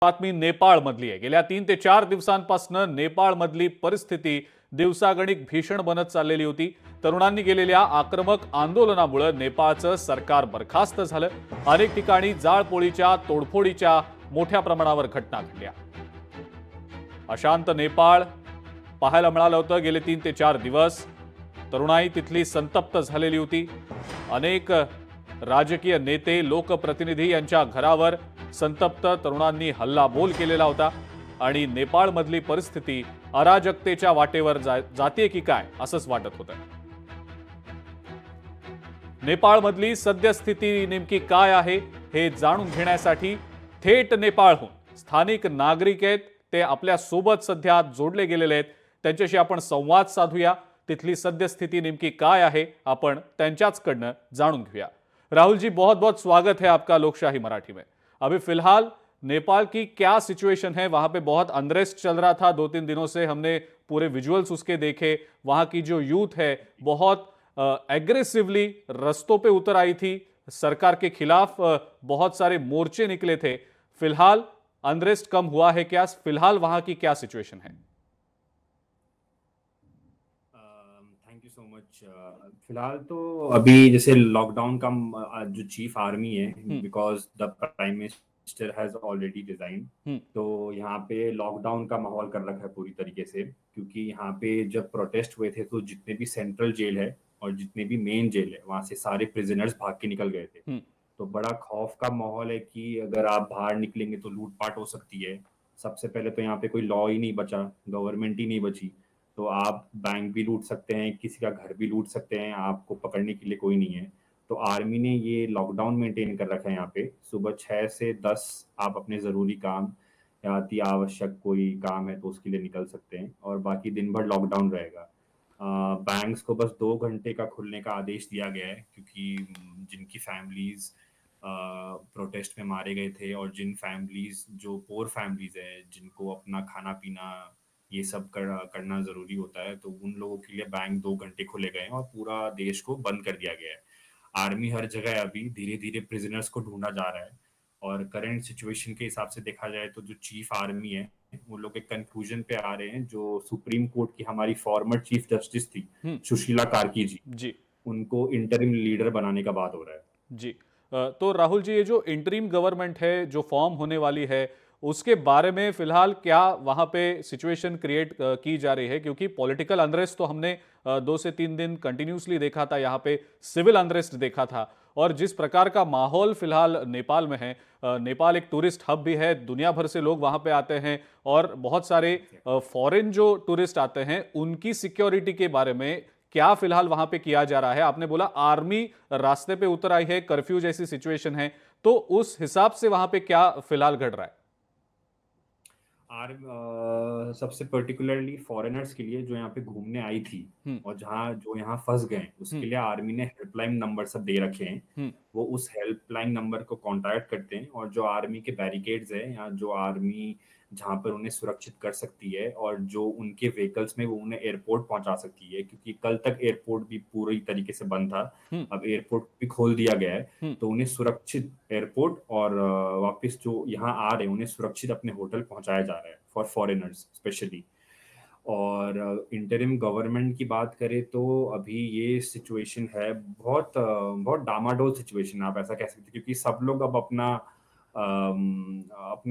बातमी नेपाळमधली आहे। गेल्या 3 ते 4 दिवसांपासून नेपाळमधली परिस्थिती दिवसागणिक भीषण बनत चाललेली होती। तरुणांनी केलेल्या आक्रमक आंदोलनामुळे नेपाळचं सरकार बरखास्त झालं। अनेक ठिकाणी जाळपोळीच्या तोडफोडीच्या मोठ्या प्रमाणावर घटना घडल्या। अशांत नेपाळ पाहायला मिळालं होतं गेले 3 ते 4 दिवस। तरुणाई तिथली संतप्त झालेली होती। अनेक राजकीय नेते लोकप्रतिनिधी यांच्या घरावर संतप्त तरुणांनी हल्लाबोल केलेला होता आणि नेपाळमधली परिस्थिती अराजकतेच्या वाटेवर जाते की काय असंच वाटत होतं। नेपाळमधली सद्यस्थिती नेमकी काय आहे हे जाणून घेण्यासाठी थेट नेपाळहून स्थानिक नागरिक आहेत, ते आपल्या सोबत सध्या जोडले गेलेले आहेत। त्यांच्याशी आपण संवाद साधूया। तिथली सद्यस्थिती नेमकी काय आहे आपण त्यांच्याचकडनं जाणून घेऊया। राहुल जी, बहुत बहुत स्वागत है आपका लोकशाही मराठी में। अभी फिलहाल नेपाल की क्या सिचुएशन है? वहां पे बहुत अनरेस्ट चल रहा था 2-3 दिनों से, हमने पूरे विजुअल्स उसके देखे। वहां की जो यूथ है बहुत एग्रेसिवली रस्तों पे उतर आई थी, सरकार के खिलाफ बहुत सारे मोर्चे निकले थे। फिलहाल अनरेस्ट कम हुआ है क्या? फिलहाल वहां की क्या सिचुएशन है? Thank you so much. फिलहाल तो अभी जैसे लॉकडाउन का जो चीफ आर्मी है, because the prime minister has already resign, तो यहाँ पे लॉकडाउन का माहौल कर रखा है पूरी तरीके से। क्योंकि यहाँ पे जब प्रोटेस्ट हुए थे तो जितने भी सेंट्रल जेल है और जितने भी मेन जेल है वहां से सारे प्रिजनर्स भाग के निकल गए थे। तो बड़ा खौफ का माहौल है कि अगर आप बाहर निकलेंगे तो लूटपाट हो सकती है। सबसे पहले तो यहाँ पे कोई लॉ ही नहीं बचा, गवर्नमेंट ही नहीं बची, तो आप बैंक भी लूट सकते हैं, किसी का घर भी लूट सकते हैं, आपको पकड़ने के लिए कोई नहीं है। तो आर्मी ने ये लॉकडाउन मेंटेन कर रखा है। यहाँ पे सुबह 6 से 10 आप अपने ज़रूरी काम या अति आवश्यक कोई काम है तो उसके लिए निकल सकते हैं, और बाकी दिन भर लॉकडाउन रहेगा। बैंक्स को बस 2 घंटे का खुलने का आदेश दिया गया है, क्योंकि जिनकी फैमिलीज प्रोटेस्ट में मारे गए थे और जिन फैमिलीज जो पोर फैमिलीज है, जिनको अपना खाना पीना ये सब करना जरूरी होता है, तो उन लोगों के लिए बैंक 2 घंटे खुले गए हैं और पूरा देश को बंद कर दिया गया है। आर्मी हर जगह अभी धीरे धीरे प्रिजनर्स को ढूंढा जा रहा है, और करंट सिचुएशन के हिसाब से देखा जाए तो जो चीफ आर्मी है वो लोग एक कंक्लूजन पे आ रहे हैं। जो सुप्रीम कोर्ट की हमारी फॉर्मर चीफ जस्टिस थी सुशीला कार्की जी, उनको इंटरिम लीडर बनाने का बात हो रहा है। जी, तो राहुल जी, ये जो इंटरिम गवर्नमेंट है जो फॉर्म होने वाली है, उसके बारे में फिलहाल क्या वहां पे सिचुएशन क्रिएट की जा रही है? क्योंकि पॉलिटिकल अनरेस्ट तो हमने 2 से 3 दिन कंटिन्यूसली देखा था, यहाँ पे सिविल अनरेस्ट देखा था, और जिस प्रकार का माहौल फिलहाल नेपाल में है, नेपाल एक टूरिस्ट हब भी है, दुनिया भर से लोग वहां पे आते हैं, और बहुत सारे फॉरेन जो टूरिस्ट आते हैं उनकी सिक्योरिटी के बारे में क्या फिलहाल वहां पे किया जा रहा है? आपने बोला आर्मी रास्ते पे उतर आई है, कर्फ्यू जैसी सिचुएशन है, तो उस हिसाब से वहां पे क्या फिलहाल घट रहा है? सबसे पर्टिकुलरली फॉरेनर्स के लिए जो यहाँ पे घूमने आई थी और जहाँ जो यहाँ फंस गए उसके लिए आर्मी ने हेल्पलाइन नंबर सब दे रखे हैं। वो उस हेल्पलाइन नंबर को कांटेक्ट करते हैं, और जो आर्मी के बैरिकेड्स है या जो आर्मी जहाँ पर उन्हें सुरक्षित कर सकती है और जो उनके व्हीकल्स में वो उन्हें एयरपोर्ट पहुंचा सकती है, क्योंकि कल तक एयरपोर्ट भी पूरी तरीके से बंद था, अब एयरपोर्ट भी खोल दिया गया है। तो उन्हें सुरक्षित एयरपोर्ट और वापस जो यहाँ आ रहे हैं उन्हें सुरक्षित अपने होटल पहुंचाया जा रहा है फॉर फॉरेनर्स स्पेशली। और इंटरिम गवर्नमेंट की बात करें तो अभी ये सिचुएशन है बहुत बहुत डामाडोल सिचुएशन आप ऐसा कह सकते हैं, क्योंकि सब लोग अब अपना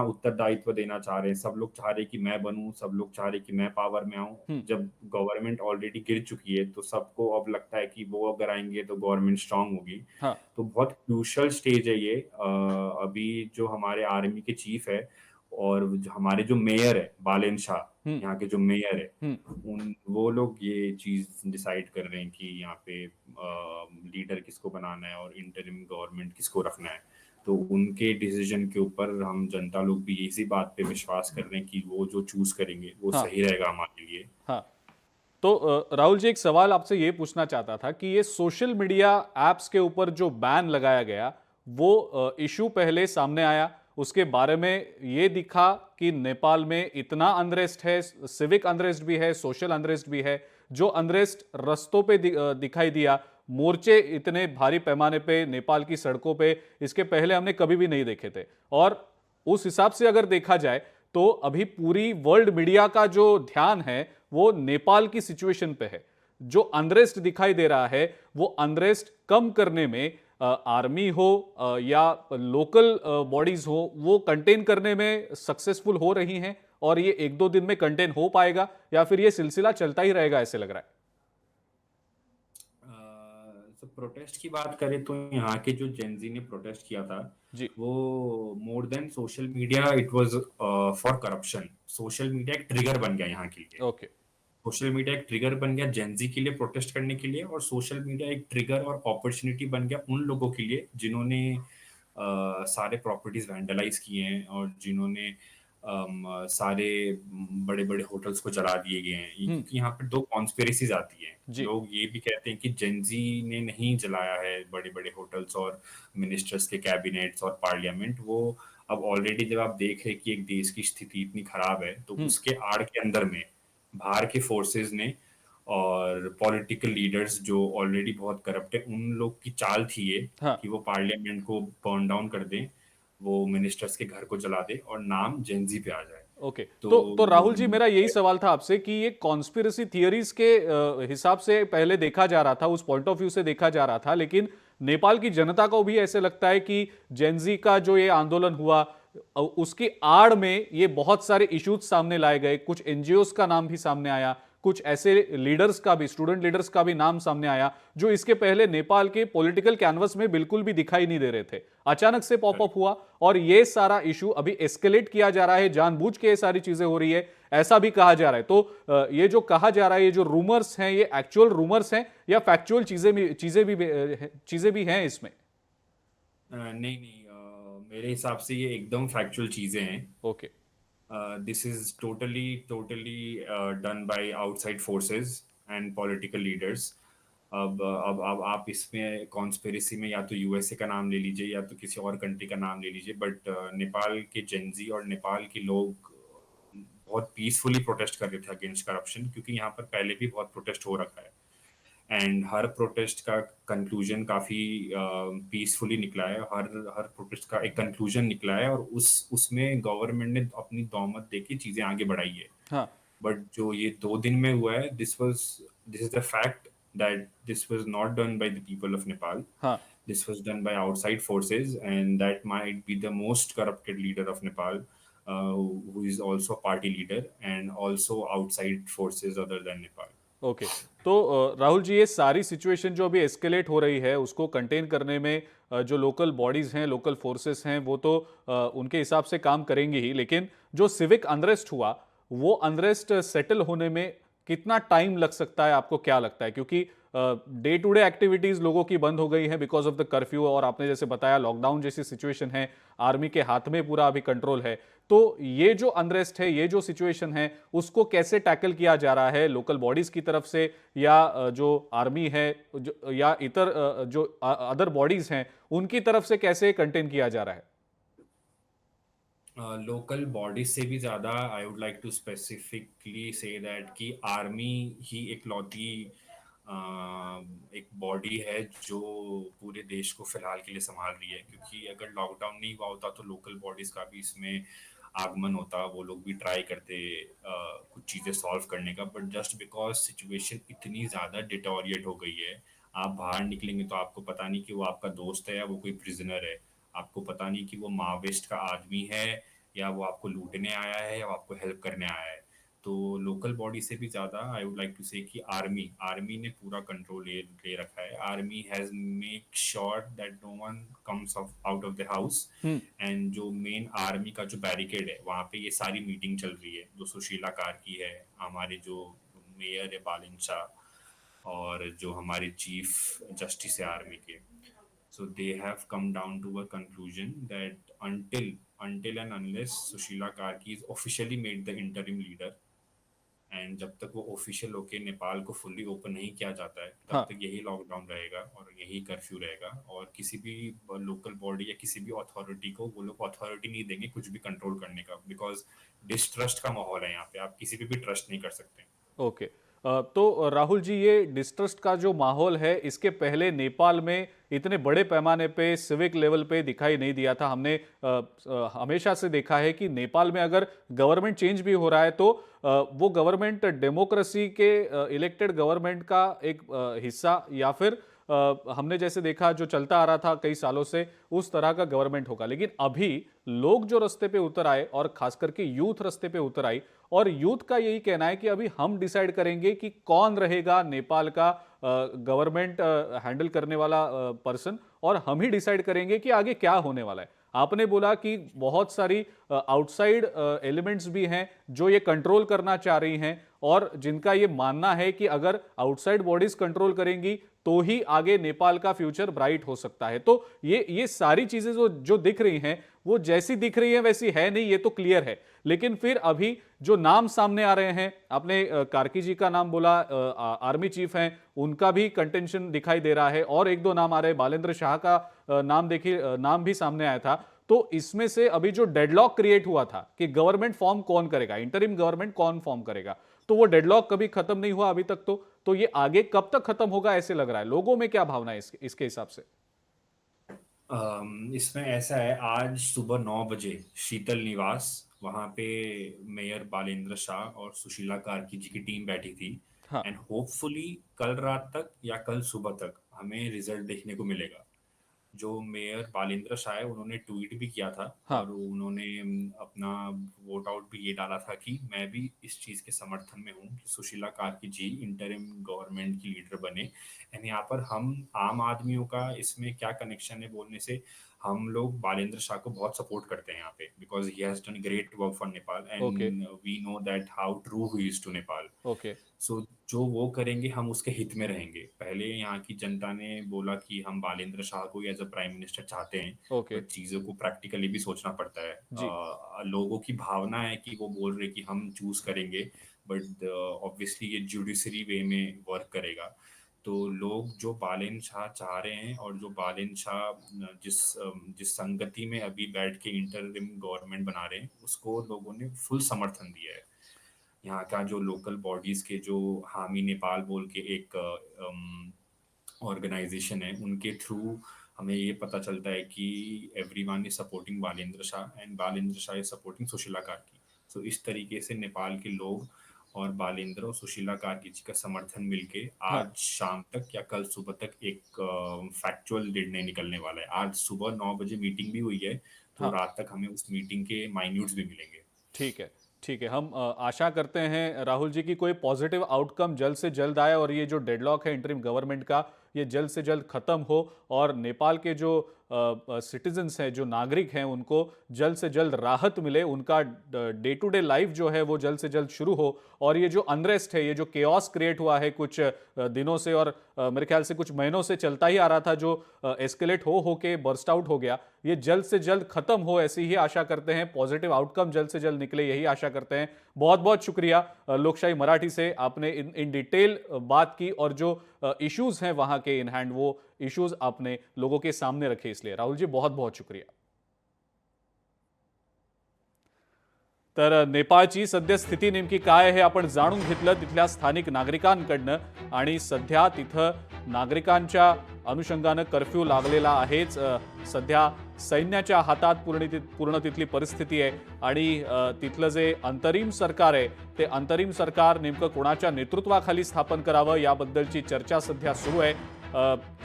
उत्तरदायित्व देना चाह रहे हैं। सब लोग चाह रहे हैं कि मैं बनूं, सब लोग चाह रहे हैं कि मैं पावर में आऊं। जब गवर्नमेंट ऑलरेडी गिर चुकी है तो सबको अब लगता है कि वो अगर आएंगे तो गवर्नमेंट स्ट्रांग होगी। हाँ। तो बहुत क्रूशल स्टेज है ये। अभी जो हमारे आर्मी के चीफ है और हमारे जो मेयर है बालेन शाह, यहाँ के जो मेयर है, वो लोग ये चीज डिसाइड कर रहे हैं कि यहाँ पे लीडर किसको बनाना है और इंटरिम गवर्नमेंट किसको रखना है। तो उनके डिसीजन के ऊपर हम जनता लोग भी इसी बात पे विश्वास कर रहे हैं कि वो जो चूज करेंगे वो सही रहेगा हमारे लिए। हाँ, तो राहुल जी, एक सवाल आपसे ये पूछना चाहता था कि ये सोशल मीडिया एप्स के ऊपर जो बैन लगाया गया वो इशू पहले सामने आया, उसके बारे में ये दिखा कि नेपाल में इतना अनरेस्ट है, सिविक अनरेस्ट भी है, सोशल अनरेस्ट भी है। जो अनरेस्ट रस्तों पे दिखाई दिया, मोर्चे इतने भारी पैमाने पे नेपाल की सड़कों पे इसके पहले हमने कभी भी नहीं देखे थे, और उस हिसाब से अगर देखा जाए तो अभी पूरी वर्ल्ड मीडिया का जो ध्यान है वो नेपाल की सिचुएशन पे है। जो अनरेस्ट दिखाई दे रहा है वो अनरेस्ट कम करने में आर्मी हो या लोकल बॉडीज हो वो कंटेन करने में सक्सेसफुल हो रही हैं, और ये एक दो दिन में कंटेन हो पाएगा या फिर ये सिलसिला चलता ही रहेगा ऐसे लग रहा है। तो प्रोटेस्ट की बात करें तो यहाँ के जो जेनजी ने प्रोटेस्ट किया था जी। वो more than social media it was for corruption. Social media एक ट्रिगर बन गया यहाँ के लिए। ओके। सोशल मीडिया एक ट्रिगर बन गया जेनजी के लिए प्रोटेस्ट करने के लिए, और सोशल मीडिया एक ट्रिगर और अपॉर्चुनिटी बन गया उन लोगों के लिए जिन्होंने सारे प्रॉपर्टीज वैंडलाइज किए हैं और जिन्होंने सारे बड़े बड़े होटल्स को जला दिए गए हैं। क्योंकि यहाँ पर दो कॉन्स्पिरेसीज आती हैं। जी। लोग ये भी कहते हैं कि जेनजी ने नहीं जलाया है बड़े बड़े होटल्स और मिनिस्टर्स के कैबिनेट्स और पार्लियामेंट। वो अब ऑलरेडी जब आप देख रहे हैं कि एक देश की स्थिति इतनी खराब है तो उसके आड़ के अंदर में बाहर के फोर्सेस ने और पॉलिटिकल लीडर्स जो ऑलरेडी बहुत करप्ट है उन लोग की चाल थी ये हाँ। कि वो पार्लियामेंट को बर्न डाउन कर दें, वो मिनिस्टर्स के घर को जला दे और नाम जेनजी पे आ जाए। ओके। तो तो राहुल जी, मेरा यही सवाल था आपसे कि ये कॉन्स्पिरेसी थियरीज के हिसाब से पहले देखा जा रहा था, उस पॉइंट ऑफ व्यू से देखा जा रहा था, लेकिन नेपाल की जनता को भी ऐसे लगता है कि जेनजी का जो ये आंदोलन हुआ उसकी आड़ में ये बहुत सारे इश्यूज सामने लाए गए, कुछ एनजीओस का नाम भी सामने आया, कुछ ऐसे लीडर्स का भी, स्टूडेंट लीडर्स का भी नाम सामने आया जो इसके पहले नेपाल के पॉलिटिकल कैनवस में बिल्कुल भी दिखाई नहीं दे रहे थे, अचानक से पॉपअप हुआ और ये सारा इशू अभी एस्केलेट किया जा रहा है, जानबूझ के ये सारी चीजें हो रही है ऐसा भी कहा जा रहा है। तो ये जो कहा जा रहा है, ये जो रूमर्स हैं, ये एक्चुअल रूमर्स हैं या फैक्चुअल चीजें भी हैं इसमें? नहीं नहीं, मेरे हिसाब से ये एकदम फैक्चुअल चीजें हैं। Okay. This is totally done by outside forces and political leaders. अब आप इसमें कॉन्स्पिरेसी में या तो यूएसए का नाम ले लीजिए या तो किसी और कंट्री का नाम ले लीजिए, बट नेपाल के जेनजी और नेपाल के लोग बहुत पीसफुली प्रोटेस्ट कर रहे थे अगेंस्ट करप्शन, क्योंकि यहाँ पर पहले भी बहुत प्रोटेस्ट हो रखा है एंड हर प्रोटेस्ट का कंक्लूजन काफी पीसफुली निकला है। हर हर प्रोटेस्ट का एक कंक्लूजन निकला है और उसमें गवर्नमेंट ने अपनी दौमत देके चीजें आगे बढ़ाई है। हाँ। बट जो ये 2 दिन में हुआ है, this is the fact that this was not done by the people of Nepal. हाँ। This was done by outside forces, and that might be the most corrupted leader of Nepal, who is also a party leader, and also outside forces other than Nepal. Okay. तो राहुल जी, ये सारी situation जो अभी escalate हो रही है उसको contain करने में जो लोकल बॉडीज हैं, लोकल फोर्सेस हैं, वो तो उनके हिसाब से काम करेंगे ही, लेकिन जो सिविक अनरेस्ट हुआ वो अनरेस्ट सेटल होने में कितना टाइम लग सकता है, आपको क्या लगता है? क्योंकि डे टू डे एक्टिविटीज लोगों की बंद हो गई है बिकॉज ऑफ द कर्फ्यू, और आपने जैसे बताया लॉकडाउन जैसी सिचुएशन है, आर्मी के हाथ में पूरा अभी कंट्रोल है। तो ये जो अनरेस्ट है, ये जो सिचुएशन है, उसको कैसे टैकल किया जा रहा है लोकल बॉडीज की तरफ से, या जो आर्मी है या इतर जो अदर बॉडीज हैं उनकी तरफ से कैसे कंटेन किया जा रहा है? लोकल बॉडीज से भी ज़्यादा I would like to specifically say that कि आर्मी ही इकलौती एक बॉडी है जो पूरे देश को फिलहाल के लिए संभाल रही है। क्योंकि अगर लॉकडाउन नहीं हुआ होता तो लोकल बॉडीज का भी इसमें आगमन होता, वो लोग भी ट्राई करते कुछ चीज़ें सॉल्व करने का, बट जस्ट बिकॉज सिचुएशन इतनी ज़्यादा डिटोरिएट हो गई है, आप बाहर निकलेंगे तो आपको पता नहीं कि वो आपका दोस्त है या वो कोई प्रिजनर है। आपको पता नहीं कि वो माओविस्ट का आदमी है या वो आपको लूटने आया है या वो आपको हेल्प करने आया है। तो लोकल बॉडी से भी ज़्यादा आई वुड लाइक टू से कि आर्मी ने पूरा कंट्रोल ले रखा है। Army has make sure that no one comes out of the house, and जो मेन आर्मी का जो बैरिकेड है वहाँ पे ये सारी मीटिंग चल रही है जो सुशीला कार्की है, हमारे जो मेयर है बालिन शाह, और जो हमारे चीफ जस्टिस है आर्मी के। So they have come down to a conclusion that until and unless Sushila Karki is officially made the interim leader, and जब तक वो ऑफिशियल होके नेपाल को फुल्ली ओपन नहीं किया जाता है तब हाँ। तक यही लॉकडाउन रहेगा और यही कर्फ्यू रहेगा, और किसी भी लोकल बॉडी या किसी भी अथॉरिटी को वो लोग अथॉरिटी नहीं देंगे कुछ भी कंट्रोल करने का, बिकॉज डिस्ट्रस्ट का माहौल है यहाँ पे, आप किसी पे भी ट्रस्ट नहीं कर सकते। ओके। तो राहुल जी, ये डिस्ट्रस्ट का जो माहौल है, इसके पहले नेपाल में इतने बड़े पैमाने पे सिविक लेवल पे दिखाई नहीं दिया था। हमने हमेशा से देखा है कि नेपाल में अगर गवर्नमेंट चेंज भी हो रहा है तो वो गवर्नमेंट डेमोक्रेसी के इलेक्टेड गवर्नमेंट का एक हिस्सा, या फिर हमने जैसे देखा जो चलता आ रहा था कई सालों से, उस तरह का गवर्नमेंट होगा। लेकिन अभी लोग जो रास्ते पे उतर आए, और खास करके यूथ रास्ते पे उतर आई, और यूथ का यही कहना है कि अभी हम डिसाइड करेंगे कि कौन रहेगा नेपाल का गवर्नमेंट हैंडल करने वाला पर्सन, और हम ही डिसाइड करेंगे कि आगे क्या होने वाला है। आपने बोला कि बहुत सारी आउटसाइड एलिमेंट्स भी हैं जो ये कंट्रोल करना चाह रही हैं, और जिनका ये मानना है कि अगर आउटसाइड बॉडीज कंट्रोल करेंगी तो ही आगे नेपाल का फ्यूचर ब्राइट हो सकता है। तो ये सारी चीजें जो दिख रही हैं, वो जैसी दिख रही हैं वैसी है नहीं, ये तो क्लियर है। लेकिन फिर अभी जो नाम सामने आ रहे हैं, आपने कार्की जी का नाम बोला, आर्मी चीफ हैं, उनका भी कंटेंशन दिखाई दे रहा है, और एक दो नाम आ रहे हैं, बालेंद्र शाह का नाम भी सामने आया था। तो इसमें से अभी जो डेडलॉक क्रिएट हुआ था कि गवर्नमेंट फॉर्म कौन करेगा, इंटरिम गवर्नमेंट कौन फॉर्म करेगा, तो वो डेडलॉक कभी खत्म नहीं हुआ अभी तक। तो ये आगे कब तक खत्म होगा ऐसे लग रहा है? लोगों में क्या भावना है इसके हिसाब से? इसमें ऐसा है, आज सुबह 9 बजे शीतल निवास, वहां पे मेयर बालेंद्र शाह और सुशीला कार्की जी की टीम बैठी थी। हाँ। एंड होपफुली कल रात तक या कल सुबह तक हमें रिजल्ट देखने को मिलेगा। जो मेयर बालेंद्र शाह है, उन्होंने ट्वीट भी किया था, हाँ। और उन्होंने अपना वोट आउट भी ये डाला था कि मैं भी इस चीज़ के समर्थन में हूँ कि सुशीला कार्की जी इंटरिम गवर्नमेंट की लीडर बने। एंड यहाँ पर हम आम आदमियों का इसमें क्या कनेक्शन है बोलने से, हम लोग बालेंद्र शाह को बहुत सपोर्ट करते हैं यहाँ पे, because he has done great work for Nepal okay. And we know that how true he is to Nepal. Okay. So जो वो करेंगे हम उसके हित में रहेंगे। पहले यहाँ की जनता ने बोला कि हम बालेंद्र शाह को एज अ प्राइम मिनिस्टर चाहते हैं, ओके। बट चीज़ों को प्रैक्टिकली भी सोचना पड़ता है। जी। लोगों की भावना है कि वो बोल रहे कि हम चूज करेंगे, बट ऑब्वियसली ये जुडिशरी वे में वर्क करेगा। तो लोग जो बालेंद्र शाह चाह रहे हैं, और जो बालेंद्र शाह जिस संगति में अभी बैठ के इंटरिम गवर्नमेंट बना रहे हैं, उसको लोगों ने फुल समर्थन दिया है। यहाँ का जो लोकल बॉडीज के जो हामी नेपाल बोल के एक ऑर्गेनाइजेशन है, उनके थ्रू हमें ये पता चलता है कि everyone is supporting Balendra Shah and Balendra Shah is supporting Sushila Karki. So इस तरीके से नेपाल के लोग और बालेंद्र और सुशीला कार्की जी का समर्थन मिलके हाँ। आज शाम तक या कल सुबह तक एक फैक्चुअल निर्णय निकलने वाला है। आज सुबह 9 बजे मीटिंग भी हुई है, तो हाँ। रात तक हमें उस मीटिंग के माइन्यूट्स भी मिलेंगे। ठीक है। ठीक है, हम आशा करते हैं राहुल जी की कोई पॉजिटिव आउटकम जल्द से जल्द आए, और ये जो डेडलॉक है इंटरिम गवर्नमेंट का, ये जल्द से जल्द खत्म हो, और नेपाल के जो सिटीजन्स हैं, जो नागरिक हैं, उनको जल्द से जल्द राहत मिले, उनका डे टू डे लाइफ जो है वो जल्द से जल्द शुरू हो, और ये जो अनरेस्ट है, ये जो केओस क्रिएट हुआ है कुछ दिनों से, और मेरे ख्याल से कुछ महीनों से चलता ही आ रहा था, जो एस्केलेट हो के बर्स्ट आउट हो गया, ये जल्द से जल्द खत्म हो, ऐसी ही आशा करते हैं। पॉजिटिव आउटकम जल्द से जल्द निकले, यही आशा करते हैं। बहुत बहुत शुक्रिया लोकशाही मराठी से, आपने इन डिटेल बात की, और जो इश्यूज हैं वहां के इन हैंड, वो इश्यूज आपने लोगों के सामने रखे, इसलिए राहुल जी बहुत बहुत शुक्रिया। तर नेपाळची सध्या स्थिती नेमकी काय आहे आपण जाणून घेतलं तिथल्या स्थानिक नागरिकांकडनं, आणि सध्या तिथं नागरिकांच्या अनुषंगानं कर्फ्यू लागलेला आहेच। सध्या सैन्याच्या हातात पूर्ण तिथली परिस्थिती आहे, आणि तिथलं जे अंतरिम सरकार आहे, ते अंतरिम सरकार नेमकं कोणाच्या नेतृत्वाखाली स्थापन करावं याबद्दलची चर्चा सध्या सुरू आहे।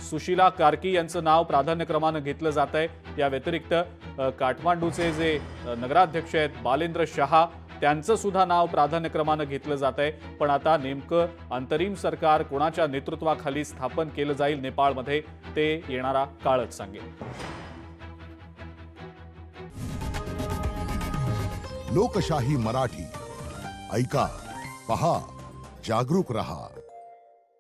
सुशीला कार्की यांचं नाव प्राधान्यक्रमानं घेतलं जात आहे। या व्यतिरिक्त काठमांडूचे जे नगराध्यक्ष आहेत बालेंद्र शाह, त्यांचं सुद्धा नाव प्राधान्यक्रमानं घेतलं जात आहे। पण आता नेमकं अंतरिम सरकार कोणाच्या नेतृत्वाखाली स्थापन केलं जाईल नेपाळमध्ये, ते येणारा काळच सांगेल। लोकशाही मराठी ऐका, पहा, जागरूक रहा।